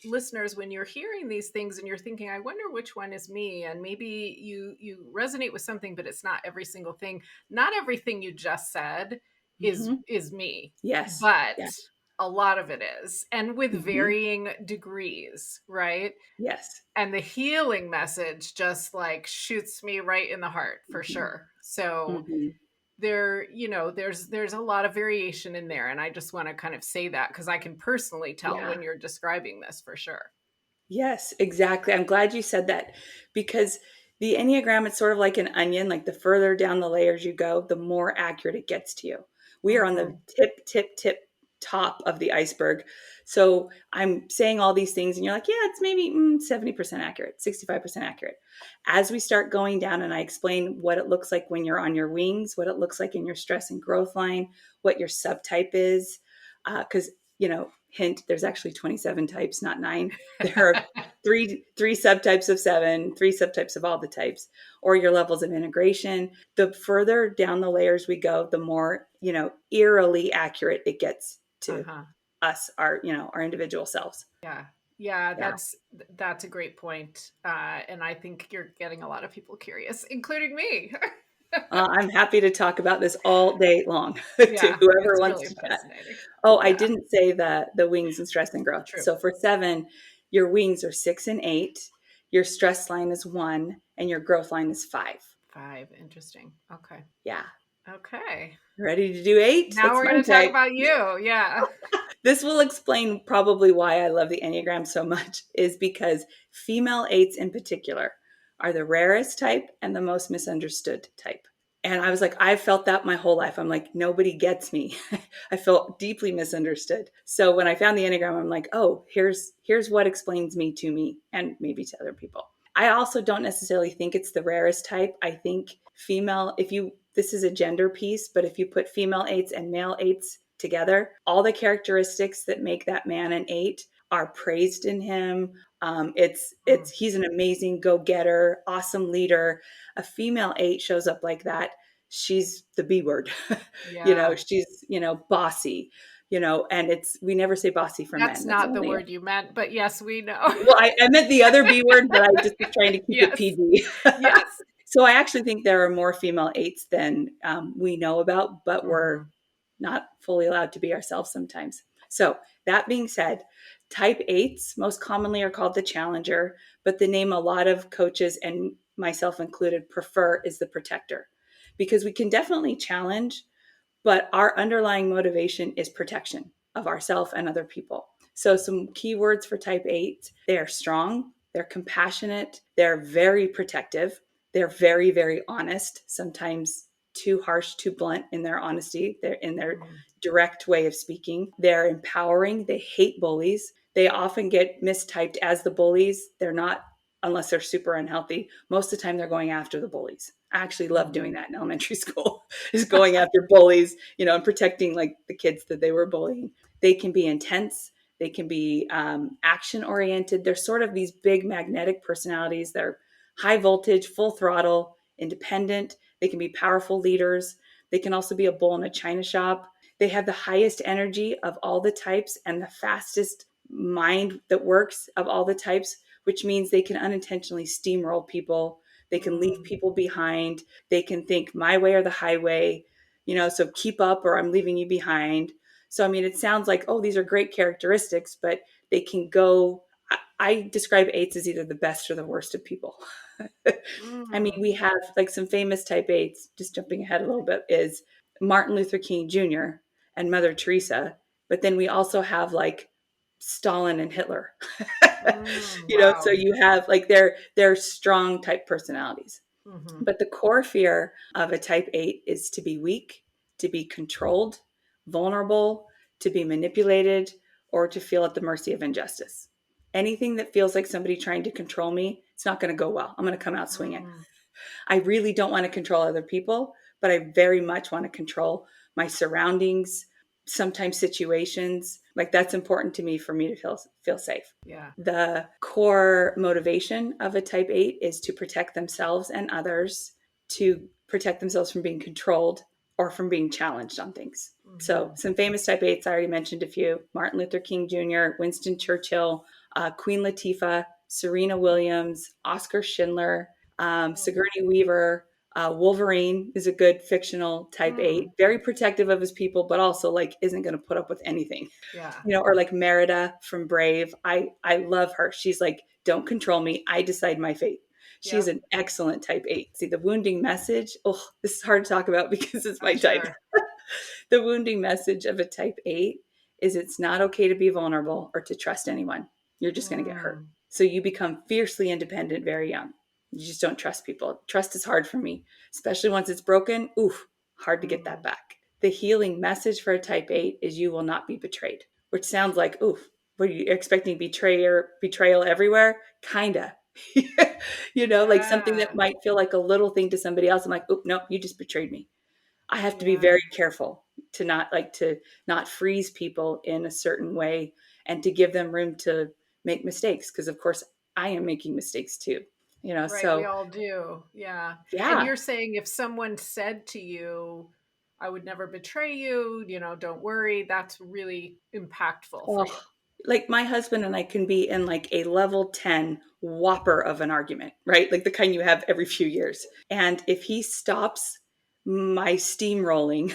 listeners, when you're hearing these things and you're thinking, I wonder which one is me, and maybe you resonate with something, but it's not every single thing. Not everything you just said Mm-hmm. is me, Yes. but Yeah. a lot of it is, and with Mm-hmm. varying degrees, right? Yes. And the healing message just like shoots me right in the heart for Mm-hmm. sure. So Mm-hmm. there's a lot of variation in there, and I just want to kind of say that because I can personally tell Yeah. when you're describing this for sure. Yes, exactly. I'm glad you said that because the Enneagram, it's sort of like an onion. Like the further down the layers you go, the more accurate it gets to you. We are on the Hmm. tip top of the iceberg. So I'm saying all these things, and you're like, yeah, it's maybe 70% accurate, 65% accurate. As we start going down, and I explain what it looks like when you're on your wings, what it looks like in your stress and growth line, what your subtype is. Because, hint, there's actually 27 types, not nine. There are three subtypes of seven, three subtypes of all the types, or your levels of integration. The further down the layers we go, the more, eerily accurate it gets to Uh-huh. us, our individual selves. Yeah. Yeah, Yeah. that's a great point. And I think you're getting a lot of people curious, including me. I'm happy to talk about this all day long to Yeah, whoever it's wants really to chat. fascinating. Oh, I Yeah, didn't say the wings and stress and growth. true. So for seven, your wings are 6 and 8, your stress line is 1, and your growth line is 5. 5. Interesting. Okay. Yeah. Okay. Ready to do 8? Now That's we're my going to talk type. about you. Yeah. This will explain probably why I love the Enneagram so much, is because female eights in particular are the rarest type and the most misunderstood type. And I was like, I've felt that my whole life. I'm like, nobody gets me. I felt deeply misunderstood. So when I found the Enneagram, I'm like, oh, here's what explains me to me and maybe to other people. I also don't necessarily think it's the rarest type. I think female, this is a gender piece, but if you put female eights and male eights together, all the characteristics that make that man an eight are praised in him. It's Mm. he's an amazing go-getter, awesome leader. A female eight shows up like that, she's the B word. Yeah. She's, bossy, and we never say bossy for That's men. That's not the only, word you meant, but yes, we know. well, I meant the other B word, but I just was trying to keep it Yes. PG. Yes. So I actually think there are more female eights than we know about, but we're Mhm. not fully allowed to be ourselves sometimes. So that being said, type eights most commonly are called the challenger, but the name a lot of coaches and myself included prefer is the protector, because we can definitely challenge, but our underlying motivation is protection of ourselves and other people. So some keywords for type 8: they are strong, they're compassionate, they're very protective, they're very, very honest, sometimes too harsh, too blunt in their honesty, they're in their Mm. direct way of speaking. They're empowering. They hate bullies. They often get mistyped as the bullies. They're not, unless they're super unhealthy. Most of the time, they're going after the bullies. I actually love Mm. doing that in elementary school, is going after bullies, and protecting like the kids that they were bullying. They can be intense. They can be action oriented. They're sort of these big magnetic personalities. They're high voltage, full throttle, independent. They can be powerful leaders. They can also be a bull in a china shop. They have the highest energy of all the types and the fastest mind that works of all the types, which means they can unintentionally steamroll people. They can leave Mm. people behind. They can think my way or the highway, so keep up or I'm leaving you behind. So, I mean, it sounds like, oh, these are great characteristics, but they can go. I describe eights as either the best or the worst of people. I mean, Mm. we have like some famous type eights, just jumping ahead a little bit, is Martin Luther King Jr. and Mother Teresa. But then we also have like Stalin and Hitler. Mm. So Wow. you have like they're strong type personalities. Hmm. But the core fear of a type 8 is to be weak, to be controlled, vulnerable, to be manipulated, or to feel at the mercy of injustice. Anything that feels like somebody trying to control me, it's not going to go well. I'm going to come out swinging. Mm. I really don't want to control other people, but I very much want to control my surroundings, sometimes situations. Like that's important to me for me to feel safe. Yeah. The core motivation of a type 8 is to protect themselves and others, to protect themselves from being controlled or from being challenged on things. So, Hmm. some famous type 8s, I already mentioned a few: Martin Luther King Jr., Winston Churchill, Queen Latifah, Serena Williams, Oscar Schindler, Sigourney Weaver. Wolverine is a good fictional type 8, Mm. very protective of his people, but also like isn't going to put up with anything. Yeah. Or like Merida from Brave. I love her. She's like, don't control me. I decide my fate. She's Yep. an excellent type 8. See, the wounding message. Oh, this is hard to talk about because it's my I'm type. sure. The wounding message of a type 8 is it's not okay to be vulnerable or to trust anyone. You're just going to get hurt. Mm. So you become fiercely independent very young. You just don't trust people. Trust is hard for me, especially once it's broken. Oof, hard to get that Mm. back. The healing message for a type 8 is you will not be betrayed, which sounds like, oof, what are you expecting? Betrayal everywhere? Kinda. Like something that Yeah. might feel like a little thing to somebody else. I'm like, oop, no, you just betrayed me. I have to be Yeah. very careful to not freeze people in a certain way and to give them room to make mistakes. Cause of course I am making mistakes too. Right. We So all do. Yeah. And yeah. you're saying if someone said to you, I would never betray you, don't worry, that's really impactful for you. Oh, like my husband and I can be in like a level 10 whopper of an argument, right? Like the kind you have every few years. And if he stops my steamrolling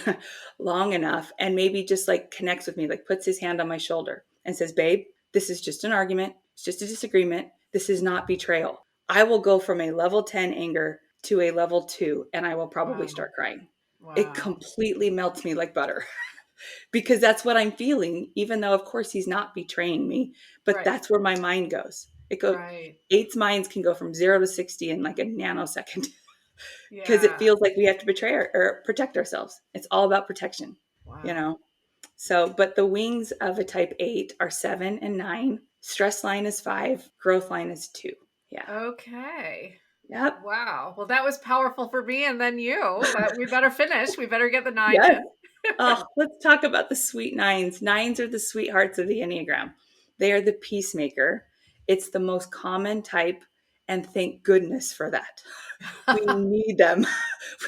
long enough and maybe just like connects with me, like puts his hand on my shoulder and says, babe, this is just an argument. It's just a disagreement. This is not betrayal. I will go from a level 10 anger to a level 2 and I will probably Wow. start crying. It Wow. completely melts me like butter because that's what I'm feeling, even though, of course, he's not betraying me. But Right. that's where my mind goes. It goes, Right. eight's minds can go from 0 to 60 in like a nanosecond because it Yeah. feels like we have to betray or protect ourselves. It's all about protection, you Wow. know? So, but the wings of a type 8 are 7 and 9. Stress line is 5. Growth line is 2. Yeah. Okay. Yep. Wow. Well, that was powerful for me and then you, but we better finish. We better get the 9 Yes. in. Oh, let's talk about the sweet nines. Nines are the sweethearts of the Enneagram. They are the peacemaker. It's the most common type, and thank goodness for that. We need them.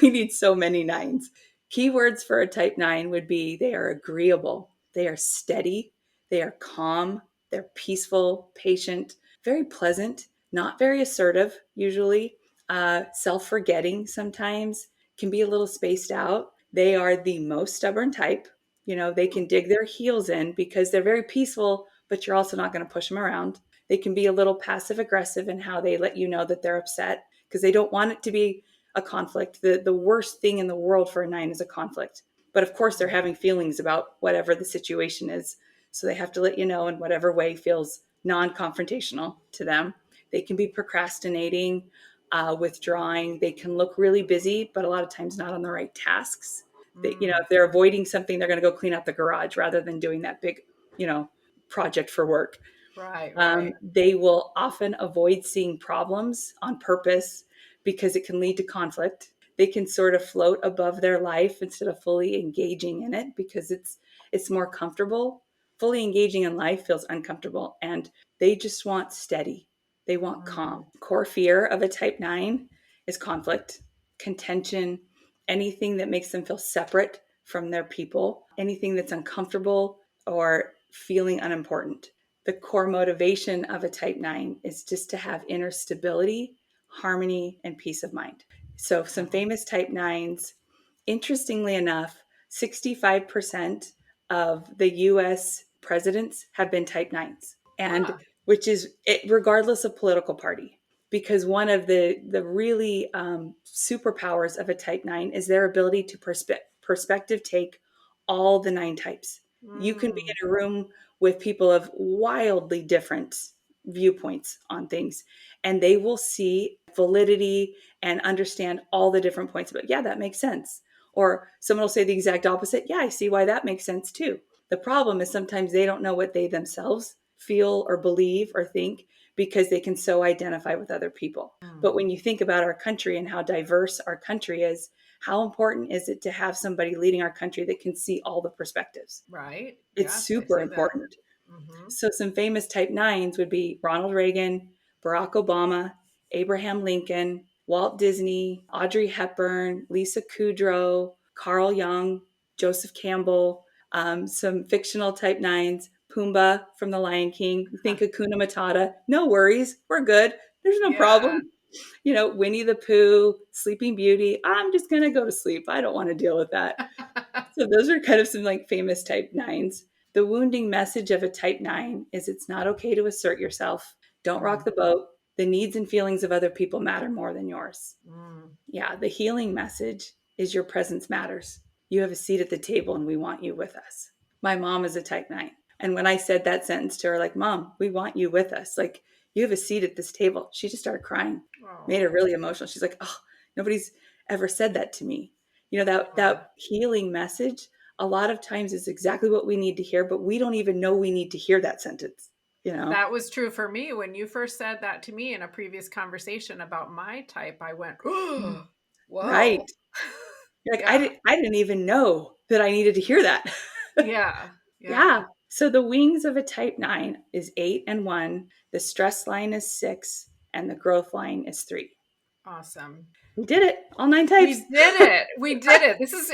We need so many nines. Keywords for a type 9 would be they are agreeable, they are steady, they are calm, they're peaceful, patient, very pleasant, not very assertive, usually, self forgetting sometimes, can be a little spaced out. They are the most stubborn type. They Hmm. can dig their heels in because they're very peaceful, but you're also not going to push them around. They can be a little passive aggressive in how they let you know that they're upset because they don't want it to be a conflict. The worst thing in the world for a 9 is a conflict. But of course, they're Hmm. having feelings about whatever the situation is. So they have to let you know in whatever way feels non confrontational to them. They can be procrastinating, withdrawing. They can look really busy, but a lot of times not on the right tasks. Mm. If they're avoiding something, they're going to go clean out the garage rather than doing that big, project for work. Right, right. They will often avoid seeing problems on purpose because it can lead to conflict. They can sort of float above their life instead of fully engaging in it because it's more comfortable. Fully engaging in life feels uncomfortable, and they just want steady. They want calm. Mm. Core fear of a type 9 is conflict, contention, anything that makes them feel separate from their people, anything that's uncomfortable or feeling unimportant. The core motivation of a type 9 is just to have inner stability, harmony, and peace of mind. So, some Oh. famous type 9s, interestingly enough, 65% of the US presidents have been type 9s, and Huh. which is it, regardless of political party. Because one of the really superpowers of a type 9 is their ability to perspective take all the 9 types. You can be Mm. in a room with people of wildly different viewpoints on things, and they will see validity and understand all the different points. But yeah, that makes sense. Or someone will say the exact opposite. Yeah, I see why that makes sense too. The problem is sometimes they don't know what they themselves feel or believe or think because they can so identify with other people. Mm. But when you think about our country and how diverse our country is, how important is it to have somebody leading our country that can see all the perspectives? Right. It's Yes, they super say that. important. Mm-hmm. So some famous type 9s would be Ronald Reagan, Barack Obama, Abraham Lincoln, Walt Disney, Audrey Hepburn, Lisa Kudrow, Carl Jung, Joseph Campbell, some fictional type 9s, Pumbaa from The Lion King. You think Hakuna Matata, no worries, we're good. There's no Yeah. problem. Winnie the Pooh, Sleeping Beauty. I'm just going to go to sleep. I don't want to deal with that. So those are kind of some like famous type 9s. The wounding message of a type 9 is it's not okay to assert yourself. Don't rock Mm. the boat. The needs and feelings of other people matter more than yours. Mm. Yeah, the healing message is your presence matters. You have a seat at the table and we want you with us. My mom is a type 9. And when I said that sentence to her, like, Mom, we want you with us. Like, you have a seat at this table. She just started crying, made her Oh. really emotional. She's like, oh, nobody's ever said that to me. Wow. That healing message, a lot of times is exactly what we need to hear, but we don't even know we need to hear that sentence, you know? That was true for me. When you first said that to me in a previous conversation about my type, I went, Mm. oh, Right. whoa. You're like, Yeah. I didn't even know that I needed to hear that. Yeah. Yeah. Yeah. So the wings of a type 9 is 8 and 1. The stress line is 6 and the growth line is 3. Awesome. We did it. All 9 types. We did it. We did it. This is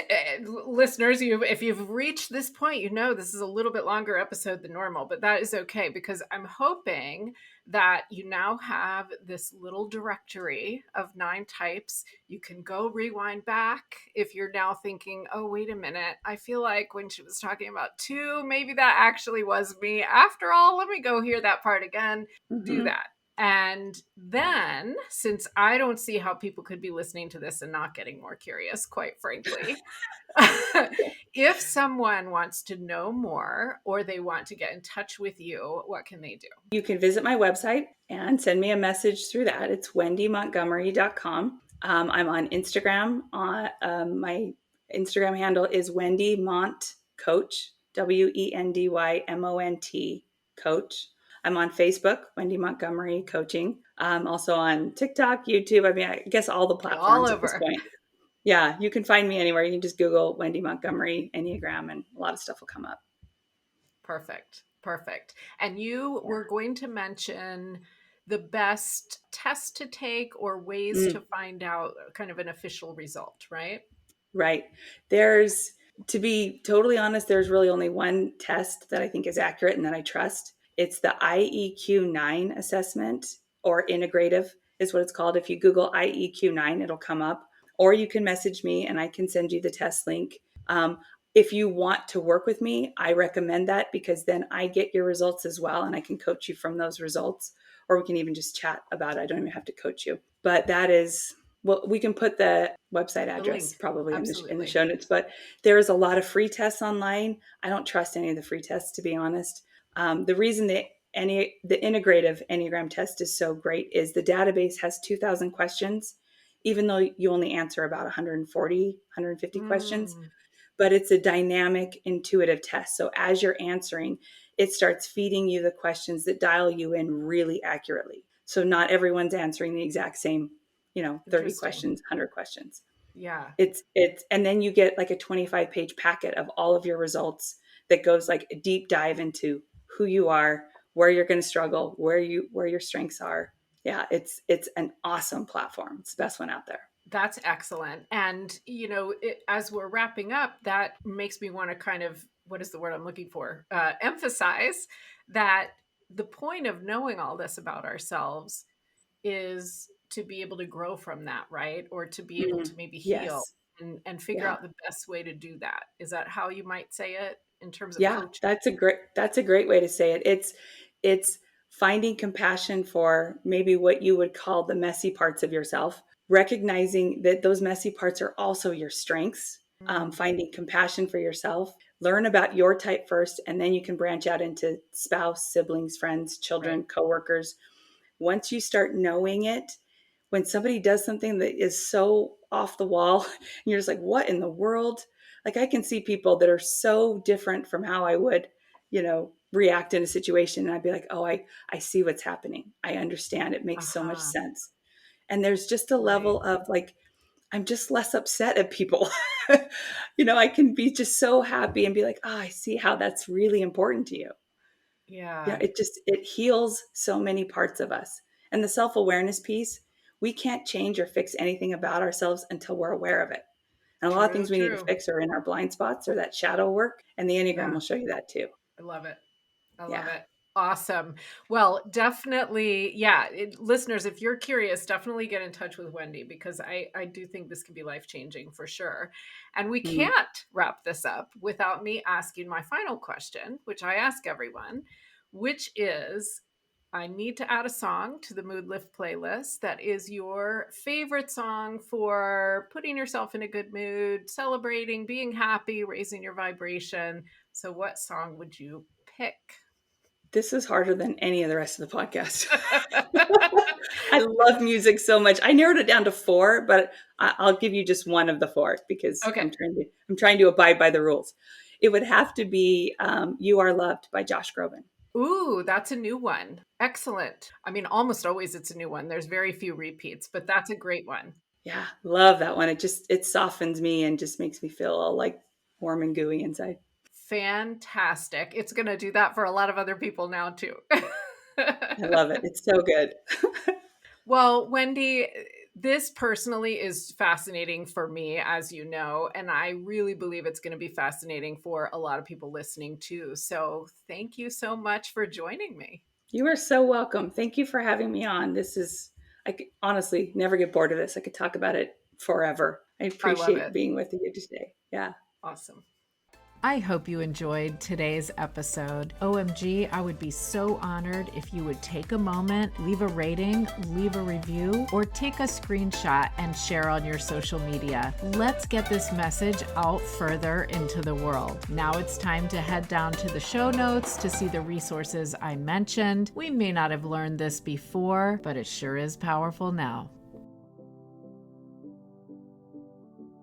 listeners, if you've reached this point, this is a little bit longer episode than normal, but that is okay because I'm hoping that you now have this little directory of 9 types. You can go rewind back if you're now thinking, "Oh, wait a minute. I feel like when she was talking about 2, maybe that actually was me. After all, let me go hear that part again." Do Mhm. that. And then, since I don't see how people could be listening to this and not getting more curious, quite frankly, if someone wants to know more or they want to get in touch with you, what can they do? You can visit my website and send me a message through that. It's wendymontgomery.com. I'm on Instagram. My Instagram handle is Wendy Mont Coach, WendyMont Coach. I'm on Facebook, Wendy Montgomery Coaching. I'm also on TikTok, YouTube. I mean, I guess all the You're all platforms at this over. point. Yeah, you can find me anywhere. You can just Google Wendy Montgomery Enneagram and a lot of stuff will come up. Perfect. Perfect. And you Yeah. were going to mention the best test to take or ways to Mm. find out kind of an official result, right? Right. To be totally honest, there's really only one test that I think is accurate and that I trust. It's the IEQ 9 assessment, or integrative is what it's called. If you Google IEQ 9, it'll come up, or you can message me and I can send you the test link. If you want to work with me, I recommend that because then I get your results as well and I can coach you from those results, or we can even just chat about it. I don't even have to coach you. But that is, well, we can put the website The address link. probably in the Absolutely. show notes. But there is a lot of free tests online. I don't trust any of the free tests, to be honest. The reason the integrative Enneagram test is so great is the database has 2,000 questions, even though you only answer about 140, 150 questions. Mm. but it's a dynamic, intuitive test. So as you're answering, it starts feeding you the questions that dial you in really accurately. So not everyone's answering the exact same, 30 Interesting. questions, 100 questions. Yeah. And then you get like a 25-page packet of all of your results that goes like a deep dive into who you are, where you're going to struggle, where your strengths are. Yeah, it's an awesome platform. It's the best one out there. That's excellent. And, as we're wrapping up, that makes me want to kind of, what is the word I'm looking for? Emphasize that the point of knowing all this about ourselves is to be able to grow from that, right? Or to be able to maybe heal Yes. and figure Yeah. out the best way to do that. Is that how you might say it in terms of Yeah, coaching? that's a great way to say it. It's finding compassion for maybe what you would call the messy parts of yourself, recognizing that those messy parts are also your strengths. Mm, Finding compassion for yourself. Learn about your type first, and then you can branch out into spouse, siblings, friends, right. children, coworkers. Once you start knowing it, when somebody does something that is so off the wall, and you're just like, what in the world? Like, I can see people that are so different from how I would, react in a situation. And I'd be like, oh, I see what's happening. I understand. It makes so much Aha. sense. And there's just a Right. level of like, I'm just less upset at people. I can be just so happy and be like, oh, I see how that's really important to you. Yeah, Yeah. it heals so many parts of us. And the self-awareness piece, we can't change or fix anything about ourselves until we're aware of it. And a lot of True, things we need to true. fix are in our blind spots or that shadow work. And the Enneagram Yeah. will show you that too. I love it. I love Yeah. it. Awesome. Well, definitely, yeah. Listeners, if you're curious, definitely get in touch with Wendy because I do think this could be life changing for sure. And we Mm. can't wrap this up without me asking my final question, which I ask everyone, which is I need to add a song to the Mood Lift playlist that is your favorite song for putting yourself in a good mood, celebrating, being happy, raising your vibration. So, what song would you pick? This is harder than any of the rest of the podcast. I love music so much. I narrowed it down to four, but I'll give you just one of the four because Okay. I'm trying to abide by the rules. It would have to be "You Are Loved" by Josh Groban. Ooh, that's a new one. Excellent. I mean, almost always it's a new one. There's very few repeats, but that's a great one. Yeah, love that one. It softens me and just makes me feel all like warm and gooey inside. Fantastic. It's going to do that for a lot of other people now, too. I love it. It's so good. Well, Wendy, this personally is fascinating for me, as you know, and I really believe it's going to be fascinating for a lot of people listening too. So, thank you so much for joining me. You are so welcome. Thank you for having me on. I could honestly never get bored of this. I could talk about it forever. I I love appreciate it. being with you today. Yeah. Awesome. I hope you enjoyed today's episode. OMG, I would be so honored if you would take a moment, leave a rating, leave a review, or take a screenshot and share on your social media. Let's get this message out further into the world. Now it's time to head down to the show notes to see the resources I mentioned. We may not have learned this before, but it sure is powerful now.